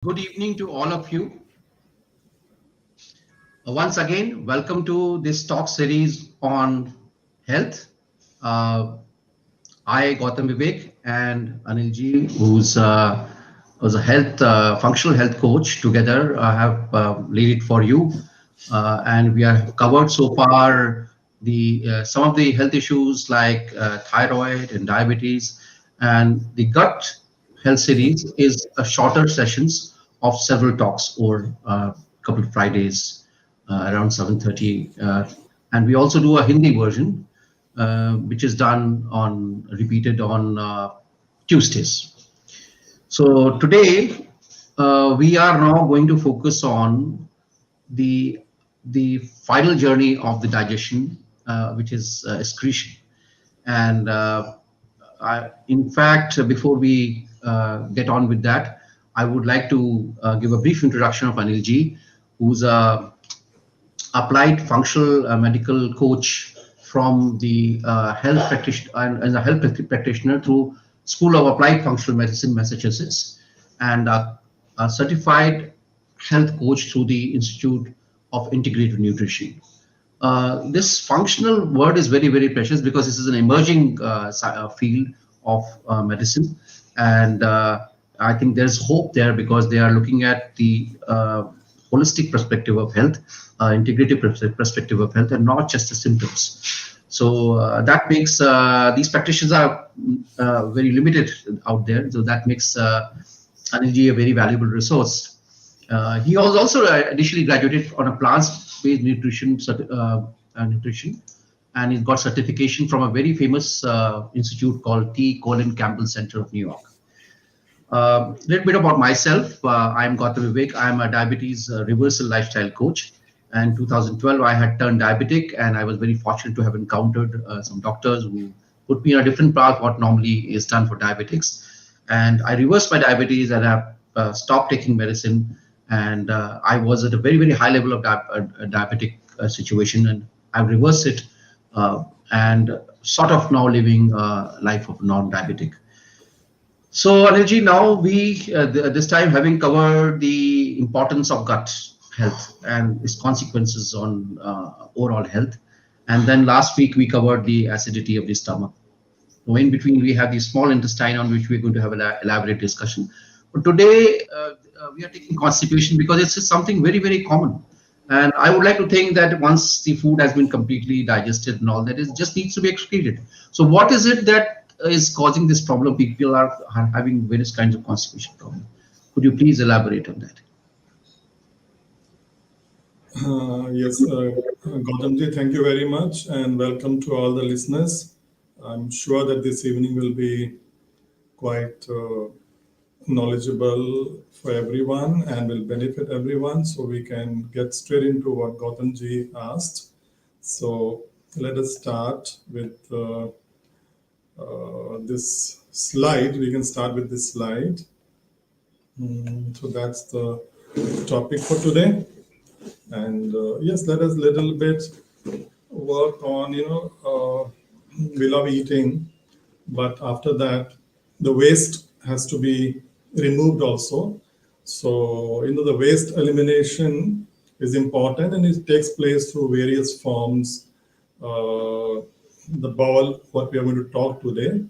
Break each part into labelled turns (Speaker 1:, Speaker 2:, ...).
Speaker 1: Good evening to all of you. Once again, welcome to this talk series on health. Uh, I, Gautam Vivek, and Anil Ji, who's a functional health coach, together have laid it for you, and we have covered so far the some of the health issues like thyroid and diabetes, and the gut health series is a shorter sessions of several talks over a couple of Fridays around 7:30, and we also do a Hindi version which is done on repeated on Tuesdays. So today we are now going to focus on the final journey of the digestion, which is excretion. And in fact, before we get on with that, I would like to give a brief introduction of Anil Ji, who's a applied functional medical coach from the health practitioner and a health practitioner through School of Applied Functional Medicine, Massachusetts, and a certified health coach through the Institute of Integrative Nutrition. This functional word is very, very precious because this is an emerging field of medicine, and I think there's hope there because they are looking at the holistic perspective of health, integrative perspective of health, and not just the symptoms. So that makes these practitioners are very limited out there. So that makes Anilji a very valuable resource. He was also initially graduated on a plants-based nutrition, and he's got certification from a very famous institute called T. Colin Campbell Center of New York. A little bit about myself. I'm Gautam Vivek. I'm a diabetes reversal lifestyle coach. And 2012, I had turned diabetic, and I was very fortunate to have encountered some doctors who put me on a different path, what normally is done for diabetics. And I reversed my diabetes, and I stopped taking medicine. And I was at a very, very high level of diabetic situation, and I reversed it and sort of now living a life of non-diabetic. So, Anilji, now this time having covered the importance of gut health and its consequences on overall health. And then last week we covered the acidity of the stomach. So in between we have the small intestine on which we're going to have an elaborate discussion. But today we are taking constipation because it's something very, very common. And I would like to think that once the food has been completely digested and all that, it just needs to be excreted. So what is it that is causing this problem? People are having various kinds of constipation problem. Could you please elaborate on that?
Speaker 2: Yes, Gautamji, thank you very much, and welcome to all the listeners. I'm sure that this evening will be quite knowledgeable for everyone and will benefit everyone, so we can get straight into what Gautamji asked. So let us start with this slide. We can start with this slide. So that's the topic for today. And yes, let us little bit work on, we love eating, but after that, the waste has to be removed also. So, the waste elimination is important, and it takes place through various forms. The bowel, what we are going to talk today,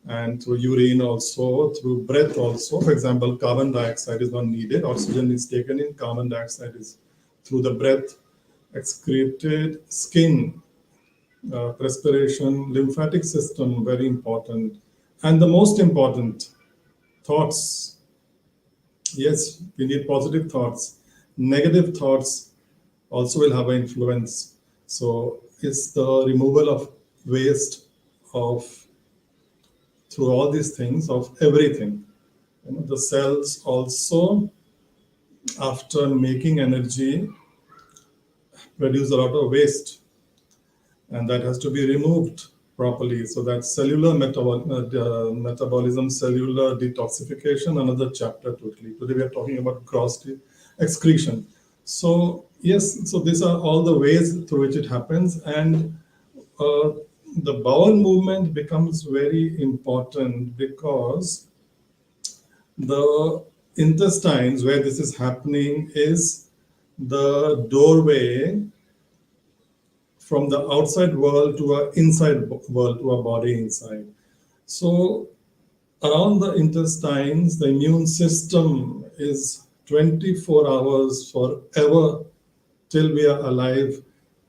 Speaker 2: and through urine also, through breath also. For example, carbon dioxide is not needed. Oxygen is taken in, carbon dioxide is through the breath, excreted, skin, perspiration, lymphatic system, very important. And the most important, thoughts. Yes, we need positive thoughts. Negative thoughts also will have an influence. So it's the removal of waste through all these things, of everything. The cells also, after making energy, produce a lot of waste, and that has to be removed properly. So that's cellular metabolism, cellular detoxification, another chapter totally. Today we are talking about gross excretion. So yes, so these are all the ways through which it happens, and the bowel movement becomes very important because the intestines, where this is happening, is the doorway from the outside world to our inside world, to our body inside. So around the intestines, the immune system is 24 hours forever till we are alive,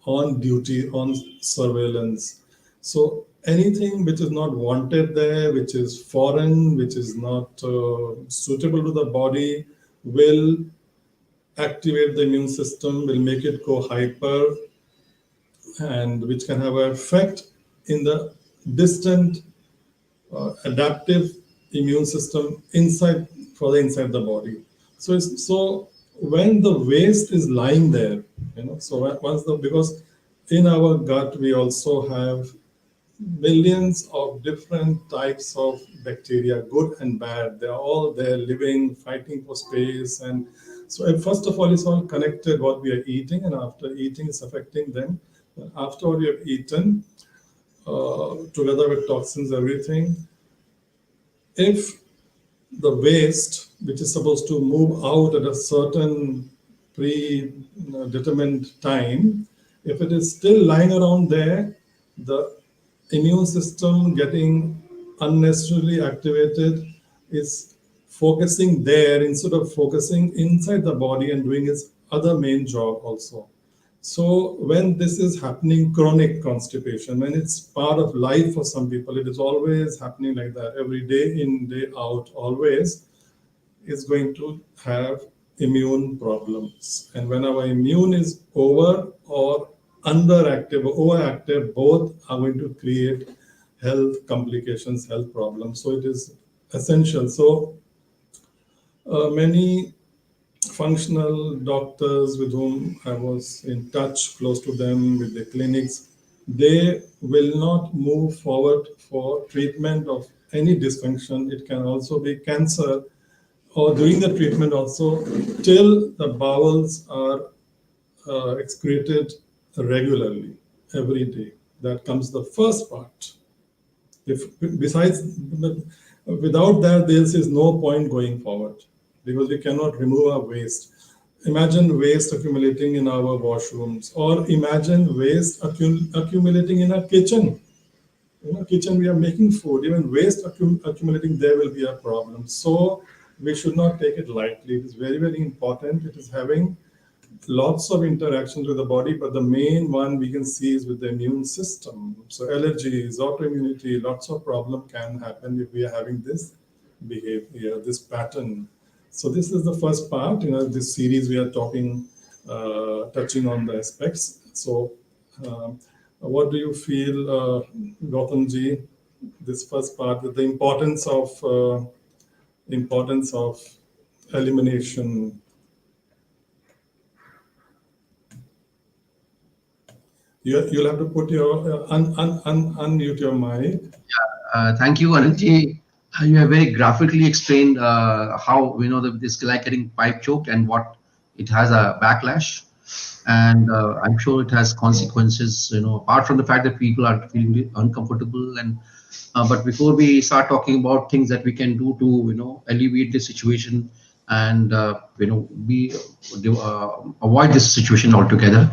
Speaker 2: on duty, on surveillance. So anything which is not wanted there, which is foreign, which is not suitable to the body, will activate the immune system, will make it go hyper, and which can have an effect in the distant adaptive immune system inside, further inside the body. So when the waste is lying there, so once the, because in our gut we also have millions of different types of bacteria, good and bad. They're all there, living, fighting for space. And so first of all, it's all connected, what we are eating, and after eating, it's affecting them. But after what we have eaten, together with toxins, everything, if the waste, which is supposed to move out at a certain predetermined time, if it is still lying around there, the immune system getting unnecessarily activated is focusing there instead of focusing inside the body and doing its other main job also. So when this is happening, chronic constipation, when it's part of life for some people, it is always happening like that, every day in, day out, always, is going to have immune problems. And when our immune is over or underactive or overactive, both are going to create health complications, health problems. So it is essential. So many functional doctors with whom I was in touch, close to them with the clinics, they will not move forward for treatment of any dysfunction. It can also be cancer, or during the treatment also, till the bowels are excreted regularly every day. That comes the first part. If besides, without that, there is no point going forward, because we cannot remove our waste. Imagine waste accumulating in our washrooms, or imagine waste accumulating in a kitchen. Kitchen, we are making food. Even waste accumulating there will be a problem. So we should not take it lightly. It is very, very important. It is having lots of interactions with the body, but the main one we can see is with the immune system. So allergies, autoimmunity, lots of problem can happen if we are having this behavior, this pattern. So this is the first part. This series we are talking, touching on the aspects. So what do you feel, Gautam ji, this first part, the importance of elimination? You'll have to put your unmute your mic.
Speaker 1: Thank you, Anilji. You have very graphically explained how this is like getting pipe choked and what it has a backlash, and I'm sure it has consequences. Apart from the fact that people are feeling uncomfortable, and but before we start talking about things that we can do to alleviate this situation and we avoid this situation altogether,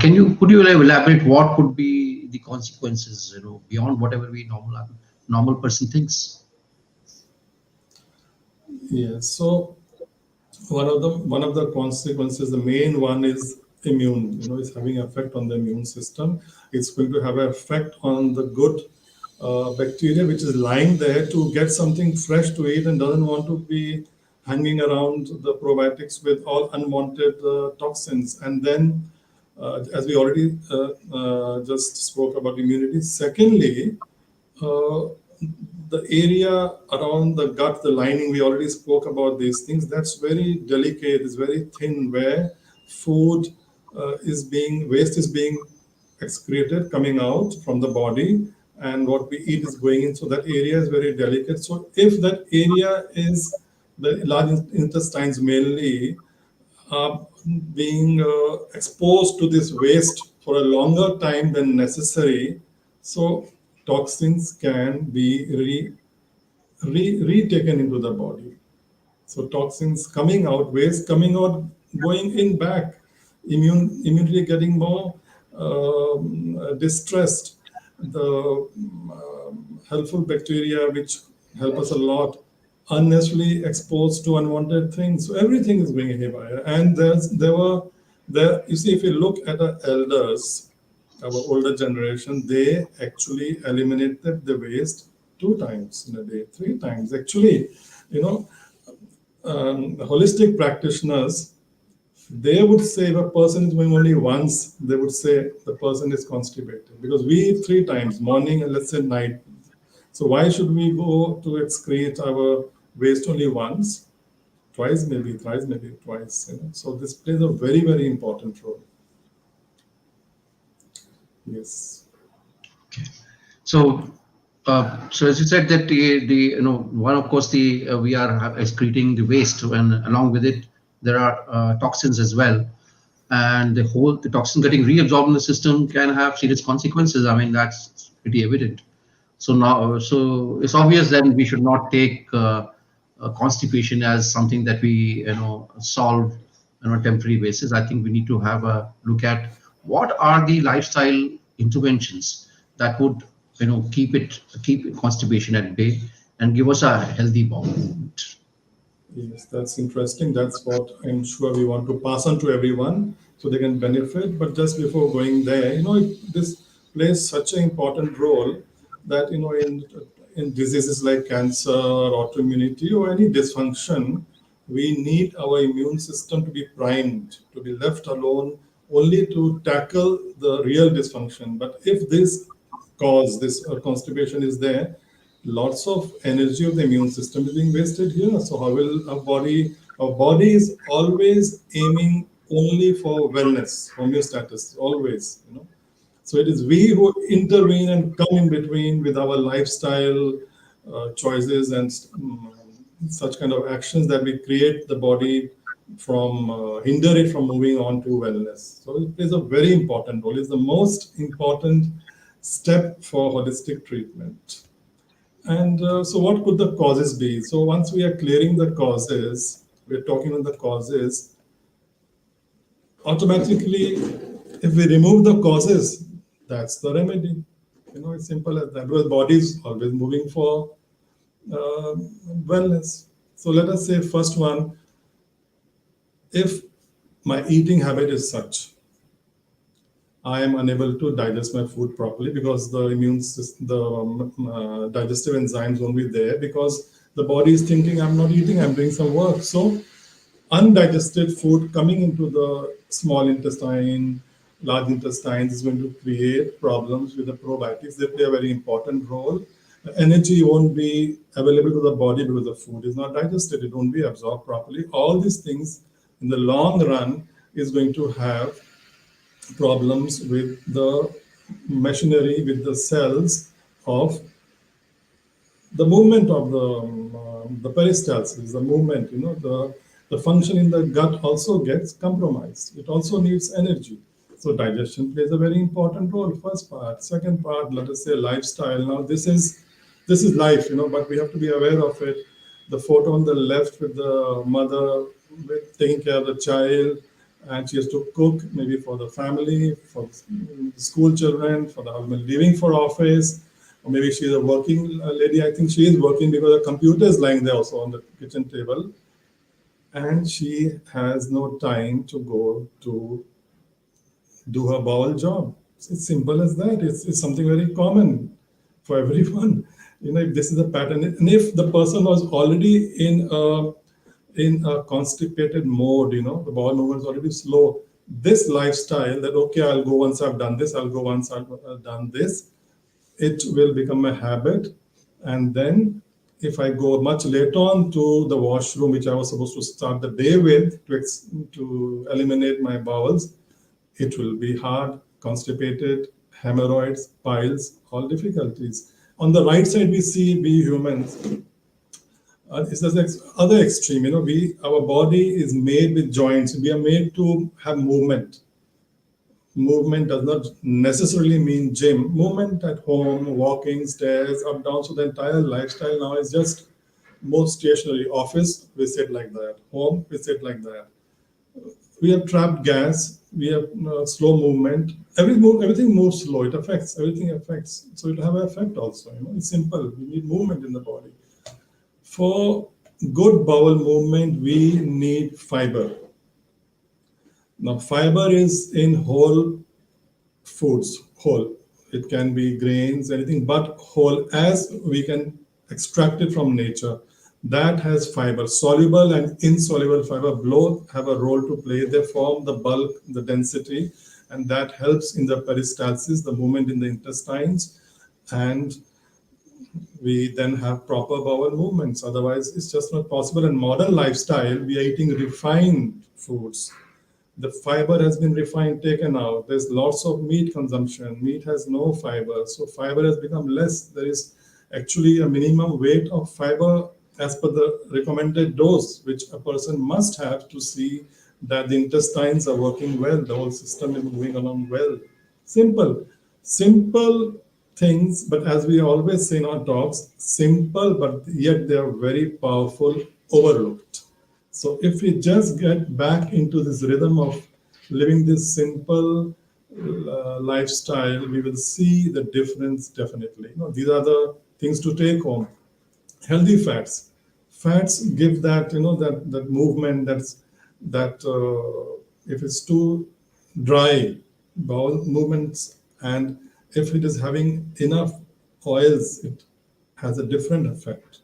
Speaker 1: could you elaborate what could be the consequences beyond whatever we normal person thinks?
Speaker 2: Yes. So one of the consequences, the main one, is immune. It's having effect on the immune system. It's going to have an effect on the good bacteria which is lying there to get something fresh to eat and doesn't want to be hanging around the probiotics with all unwanted toxins. And then, as we already just spoke about immunity, secondly, the area around the gut, the lining, we already spoke about these things. That's very delicate, it's very thin, where food waste is being excreted, coming out from the body, and what we eat is going in. So that area is very delicate. So if that area is, the large intestines mainly, are being exposed to this waste for a longer time than necessary, so toxins can be retaken into the body. So toxins coming out, waste coming out, going in back, immunity getting more distressed. The helpful bacteria which help us a lot unnecessarily exposed to unwanted things. So everything is going haywire. And there you see, if you look at the elders, our older generation, they actually eliminated the waste 2 times in a day, 3 times. Actually, you know, holistic practitioners, they would say if a person is going only once, they would say the person is constipated because we eat 3 times, morning and let's say night. So why should we go to excrete our waste only once? Twice, maybe thrice, maybe twice. So this plays a very, very important role. Yes.
Speaker 1: Okay. So, so as you said that one, of course, we are excreting the waste, and along with it there are toxins as well, and the toxin getting reabsorbed in the system can have serious consequences. I mean, that's pretty evident. So now, so it's obvious then we should not take constipation as something that we solve on a temporary basis. I think we need to have a look at what are the lifestyle interventions that would keep constipation at bay and give us a healthy bowel movement.
Speaker 2: Yes, that's interesting. That's what I'm sure we want to pass on to everyone so they can benefit. But just before going there, this plays such an important role that in diseases like cancer, autoimmunity, or any dysfunction, we need our immune system to be primed, to be left alone, only to tackle the real dysfunction. But if this constipation is there, lots of energy of the immune system is being wasted here. So how will our body is always aiming only for wellness, homeostasis, always. So it is we who intervene and come in between with our lifestyle choices and such kind of actions that we create the body from hinder it from moving on to wellness. So it plays a very important role. It's the most important step for holistic treatment. And so what could the causes be? So once we are clearing the causes, we're talking on the causes, automatically, if we remove the causes, that's the remedy. It's simple as that. Because body is always moving for wellness. So let us say first one, if my eating habit is such, I am unable to digest my food properly because the immune system, the digestive enzymes won't be there because the body is thinking I'm not eating, I'm doing some work. So undigested food coming into the small intestine, large intestines is going to create problems with the probiotics. They play a very important role. Energy won't be available to the body because the food is not digested. It won't be absorbed properly. All these things in the long run is going to have problems with the machinery, with the cells of the movement of the peristalsis, the movement, the function in the gut also gets compromised. It also needs energy. So digestion plays a very important role, first part. Second part, let us say lifestyle. Now this is life, but we have to be aware of it. The photo on the left with the mother taking care of the child, and she has to cook maybe for the family, for the school children, for the husband leaving for office, or maybe she's a working lady. I think she is working because the computer is lying there also on the kitchen table, and she has no time to go to do her bowel job. It's simple as that. It's something very common for everyone. If this is a pattern, and if the person was already in a constipated mode, the bowel movement is already slow. This lifestyle that, okay, I'll go once I've done this, I'll go once I've done this, it will become a habit. And then if I go much later on to the washroom, which I was supposed to start the day with to eliminate my bowels, it will be hard, constipated, hemorrhoids, piles, all difficulties. On the right side, we see we humans. It's the other extreme. Our body is made with joints. We are made to have movement. Movement does not necessarily mean gym. Movement at home, walking, stairs, up, down. So the entire lifestyle now is just more stationary. Office, we sit like that. Home, we sit like that. We have trapped gas. We have slow movement. Everything moves slow. It affects everything. Affects. So it will have an effect also. It's simple. We need movement in the body. For good bowel movement, we need fiber. Now, fiber is in whole foods, whole. It can be grains, anything but whole, as we can extract it from nature. That has fiber. Soluble and insoluble fiber both have a role to play. They form the bulk, the density, and that helps in the peristalsis, the movement in the intestines, and we then have proper bowel movements. Otherwise, it's just not possible. In modern lifestyle, we are eating refined foods. The fiber has been refined, taken out. There's lots of meat consumption. Meat has no fiber, so fiber has become less. There is actually a minimum weight of fiber as per the recommended dose, which a person must have to see that the intestines are working well, the whole system is moving along well. Simple things, but as we always say in our talks, simple, but yet they are very powerful, overlooked. So if we just get back into this rhythm of living this simple lifestyle, we will see the difference definitely. These are the things to take home. Healthy fats. Fats give that that movement. That if it's too dry, bowel movements, and if it is having enough oils, it has a different effect.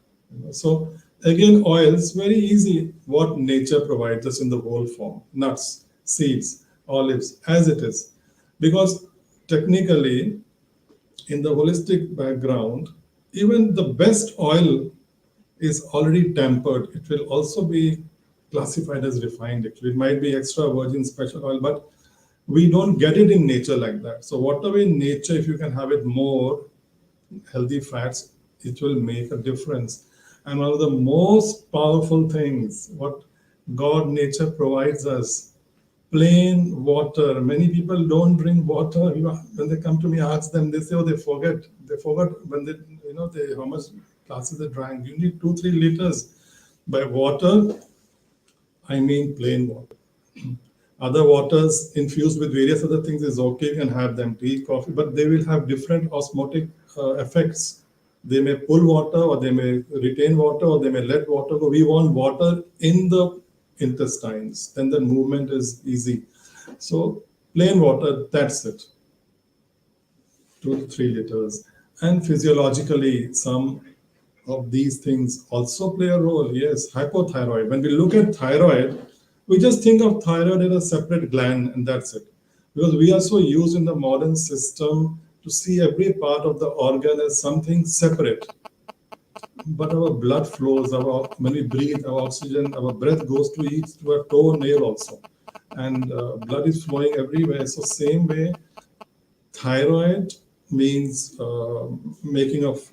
Speaker 2: So again, oils, very easy. What nature provides us in the whole form: nuts, seeds, olives, as it is. Because technically, in the holistic background, even the best oil is already tempered. It will also be classified as refined. It might be extra virgin special oil, but we don't get it in nature like that. So whatever in nature, if you can have it more healthy fats, it will make a difference. And one of the most powerful things what God nature provides us, plain water. Many people don't drink water. When they come to me, I ask them, they say, oh, they forget when they how much glasses they drank. You need 2-3 liters. By water, I mean plain water. Other waters infused with various other things is okay, you can have them, tea, coffee, but they will have different osmotic effects. They may pull water, or they may retain water, or they may let water go. We want water in the intestines, then the movement is easy. So plain water, that's it. 2 to 3 liters. And physiologically, some of these things also play a role. Yes, hypothyroid. When we look at thyroid, we just think of thyroid as a separate gland, and that's it. Because we are so used in the modern system to see every part of the organ as something separate. But our blood flows, when we breathe, our oxygen, our breath goes to our toenail also. And blood is flowing everywhere. So same way, thyroid means making of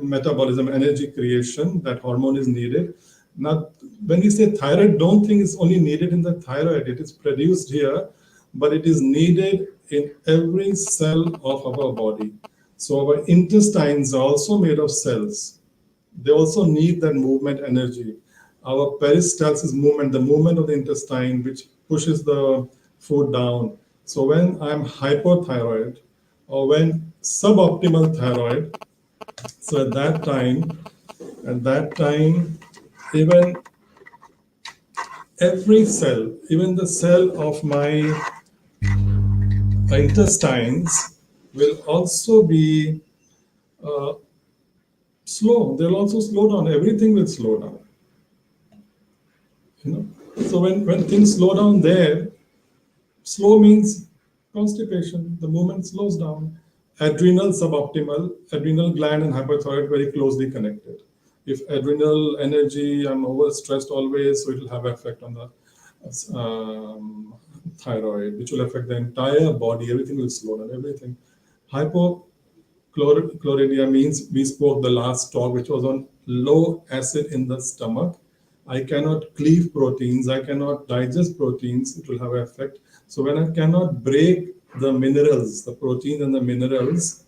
Speaker 2: metabolism, energy creation. That hormone is needed. Now, when we say thyroid, don't think it's only needed in the thyroid. It is produced here, but it is needed in every cell of our body. So our intestines are also made of cells. They also need that movement energy. Our peristalsis movement, the movement of the intestine, which pushes the food down. So when I'm hypothyroid, or when suboptimal thyroid, so at that time, even every cell, even the cell of my intestines will also be slow. They'll also slow down. Everything will slow down. So when things slow down there, slow means constipation. The movement slows down. Adrenal suboptimal, adrenal gland and hypothyroid very closely connected. If adrenal energy, I'm overstressed always, so it will have effect on the thyroid, which will affect the entire body. Everything will slow down. Everything. Hypochlorhydria means we spoke the last talk, which was on low acid in the stomach. I cannot cleave proteins. I cannot digest proteins. It will have an effect. So when I cannot break the minerals, the proteins and the minerals,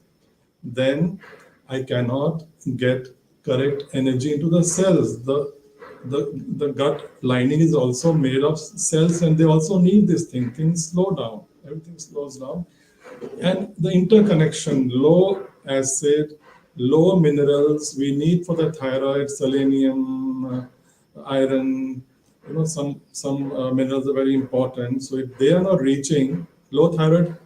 Speaker 2: then I cannot get correct energy into the cells. The gut lining is also made of cells, and they also need this thing. Things slow down. Everything slows down, and the interconnection, low acid, low minerals we need for the thyroid, selenium, iron, some minerals are very important. So if they are not reaching, low thyroid,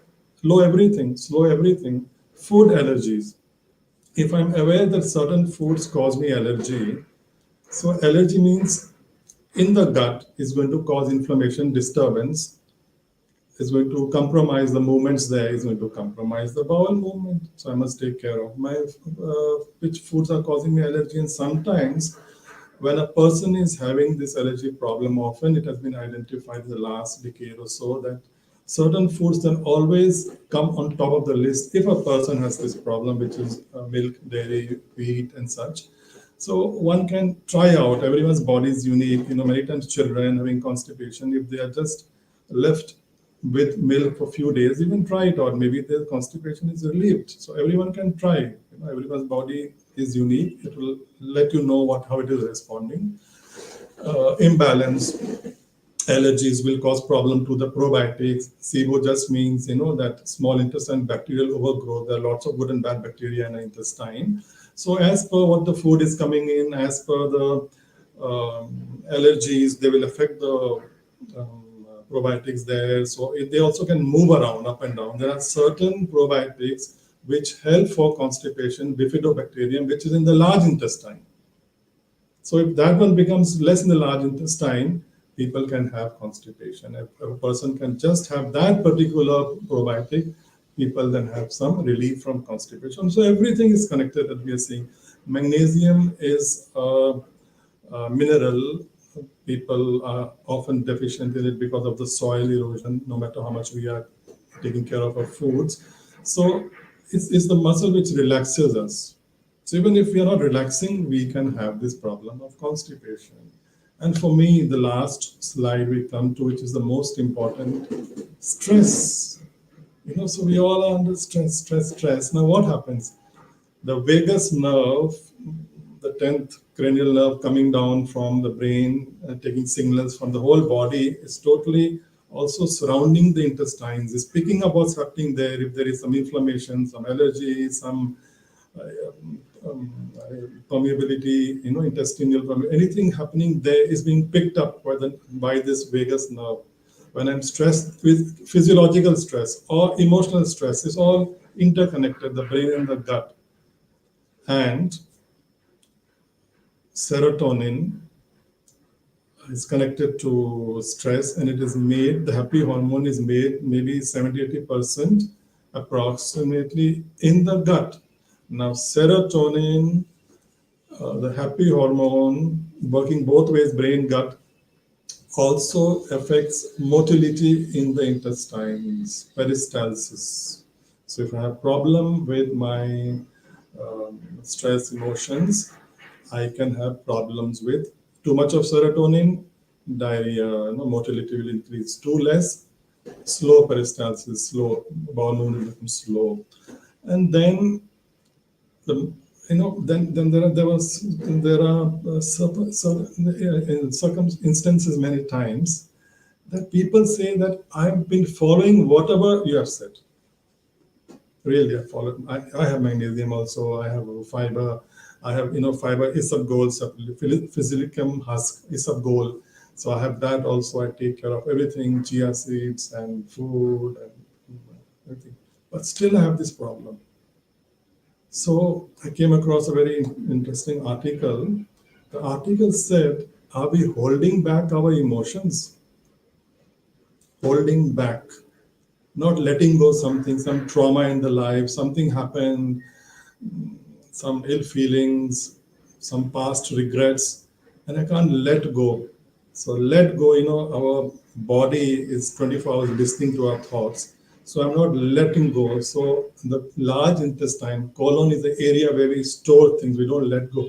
Speaker 2: low everything, slow everything. Food allergies. If I'm aware that certain foods cause me allergy, so allergy means in the gut is going to cause inflammation, disturbance, is going to compromise the movements there, is going to compromise the bowel movement. So I must take care of my which foods are causing me allergy. And sometimes when a person is having this allergy problem, often it has been identified in the last decade or so that certain foods then always come on top of the list if a person has this problem, which is milk, dairy, wheat, and such. So one can try out. Everyone's body is unique. Many times children having constipation, if they are just left with milk for a few days, you can try it out. Maybe their constipation is relieved. So everyone can try. Everyone's body is unique. It will let you know how it is responding. Imbalance, allergies will cause problem to the probiotics. SIBO just means that small intestine bacterial overgrowth. There are lots of good and bad bacteria in the intestine. So as per what the food is coming in, as per the allergies, they will affect the probiotics there. So they also can move around up and down. There are certain probiotics which help for constipation, bifidobacterium, which is in the large intestine. So if that one becomes less in the large intestine, people can have constipation. If a person can just have that particular probiotic, people then have some relief from constipation. So everything is connected that we are seeing. Magnesium is a mineral. People are often deficient in it because of the soil erosion, no matter how much we are taking care of our foods. So it's the muscle which relaxes us. So even if we are not relaxing, we can have this problem of constipation. And for me, the last slide we come to, which is the most important, stress. So we all are under stress. Now what happens? The vagus nerve, the 10th cranial nerve coming down from the brain, taking signals from the whole body, is totally also surrounding the intestines, is picking up what's happening there. If there is some inflammation, some allergy, some permeability, intestinal, anything happening there is being picked up by this vagus nerve. When I'm stressed with physiological stress or emotional stress, it's all interconnected, the brain and the gut. And serotonin is connected to stress, and it is made, the happy hormone is made maybe 70-80% approximately in the gut. Now serotonin, the happy hormone, working both ways, brain, gut, also affects motility in the intestines, peristalsis. So if I have problem with my stress emotions, I can have problems with too much of serotonin, diarrhea, motility will increase. Too less, slow peristalsis, slow bowel movement becomes slow. And then then there are instances many times that people say that I've been following whatever you have said. Really, I have magnesium also. I have fiber. I have fiber isabgol, physilicum husk isabgol. So I have that also. I take care of everything, chia seeds and food and everything. But still I have this problem. So I came across a very interesting article. The article said, are we holding back our emotions? Holding back, not letting go something, some trauma in the life, something happened, some ill feelings, some past regrets, and I can't let go. So let go, our body is 24 hours listening to our thoughts. So I'm not letting go. So the large intestine, colon is the area where we store things. We don't let go,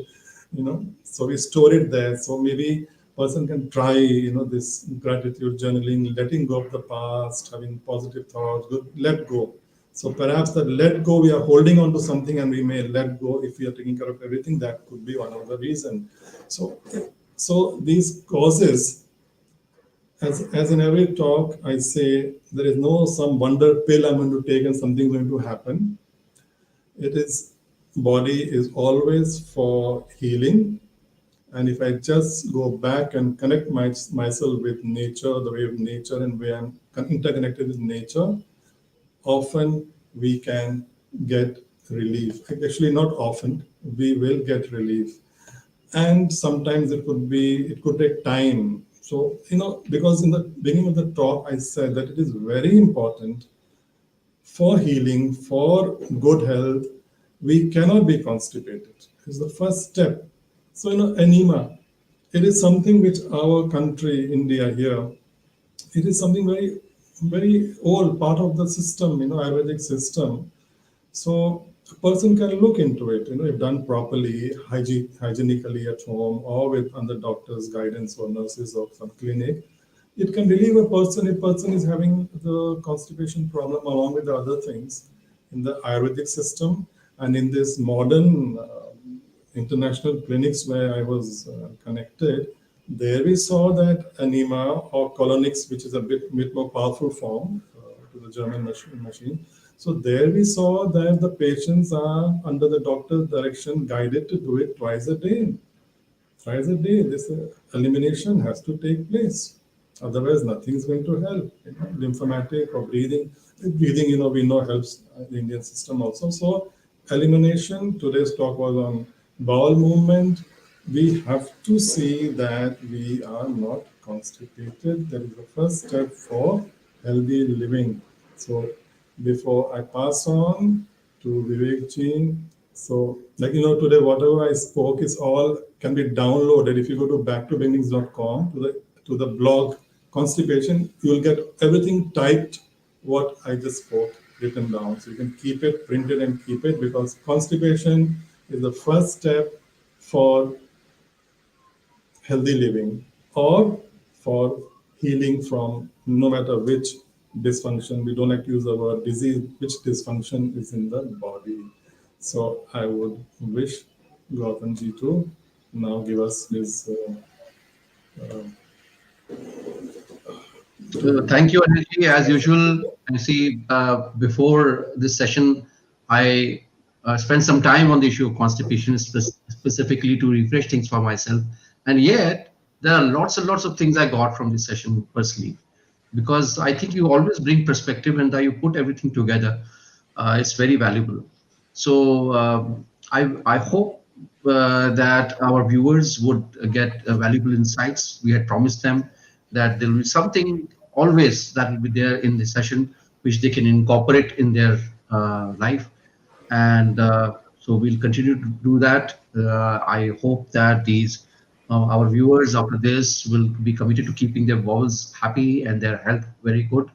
Speaker 2: So we store it there. So maybe person can try, this gratitude journaling, letting go of the past, having positive thoughts, let go. So perhaps that let go, we are holding on to something and we may let go if we are taking care of everything. That could be one of the reason. So, so these causes, as in every talk, I say there is no some wonder pill I'm going to take and something going to happen. It is body is always for healing. And if I just go back and connect myself with nature, the way of nature and where I'm interconnected with nature, often we can get relief. Actually, not often, we will get relief. And sometimes it could take time. So, because in the beginning of the talk, I said that it is very important for healing, for good health, we cannot be constipated. It's the first step. So, anemia, it is something which our country, India here, it is something very, very old part of the system, Ayurvedic system. So a person can look into it, if done properly, hygienically at home or with under doctor's guidance or nurses of some clinic. It can relieve a person if person is having the constipation problem along with the other things in the Ayurvedic system and in this modern international clinics where I was connected. There we saw that anemia or colonics, which is a bit more powerful form to the German machine. So there we saw that the patients are under the doctor's direction guided to do it twice a day. Twice a day, this elimination has to take place. Otherwise, nothing is going to help. Lymphatic or breathing. Breathing, we know helps the Indian system also. So elimination, today's talk was on bowel movement. We have to see that we are not constipated. That is the first step for healthy living. So before I pass on to Vivek ji, so today whatever I spoke is all can be downloaded. If you go to backtobeginnings.com to the blog Constipation, you will get everything typed what I just spoke written down. So you can keep it, print it and keep it, because constipation is the first step for healthy living or for healing from no matter which dysfunction. We don't like to use the word disease, which dysfunction is in the body. So I would wish Gautam ji to now give us his.
Speaker 1: Thank you, Anilji. As usual, I see before this session, I spent some time on the issue of constipation, specifically to refresh things for myself. And yet, there are lots and lots of things I got from this session personally, because I think you always bring perspective and that you put everything together. It's very valuable. So I hope that our viewers would get valuable insights. We had promised them that there will be something always that will be there in the session which they can incorporate in their life, and so we'll continue to do that. I hope that these our viewers after this will be committed to keeping their bowels happy and their health very good.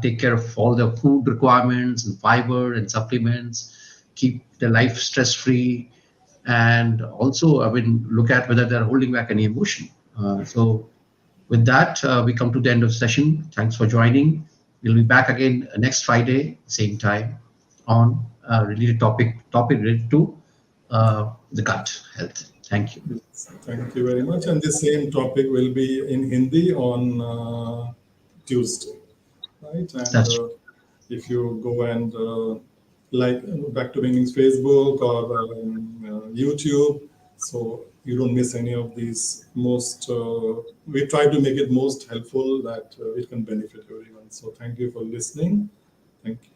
Speaker 1: Take care of all the food requirements and fiber and supplements. Keep their life stress-free, and also, I mean, look at whether they're holding back any emotion. So with that, we come to the end of the session. Thanks for joining. We'll be back again next Friday, same time, on a related topic related to the gut health. Thank you.
Speaker 2: Thank you very much. And the same topic will be in Hindi on Tuesday, right? And
Speaker 1: That's
Speaker 2: if you go and like Back to Beginnings Facebook or YouTube, so you don't miss any of these most, we try to make it most helpful that it can benefit everyone. So thank you for listening. Thank you.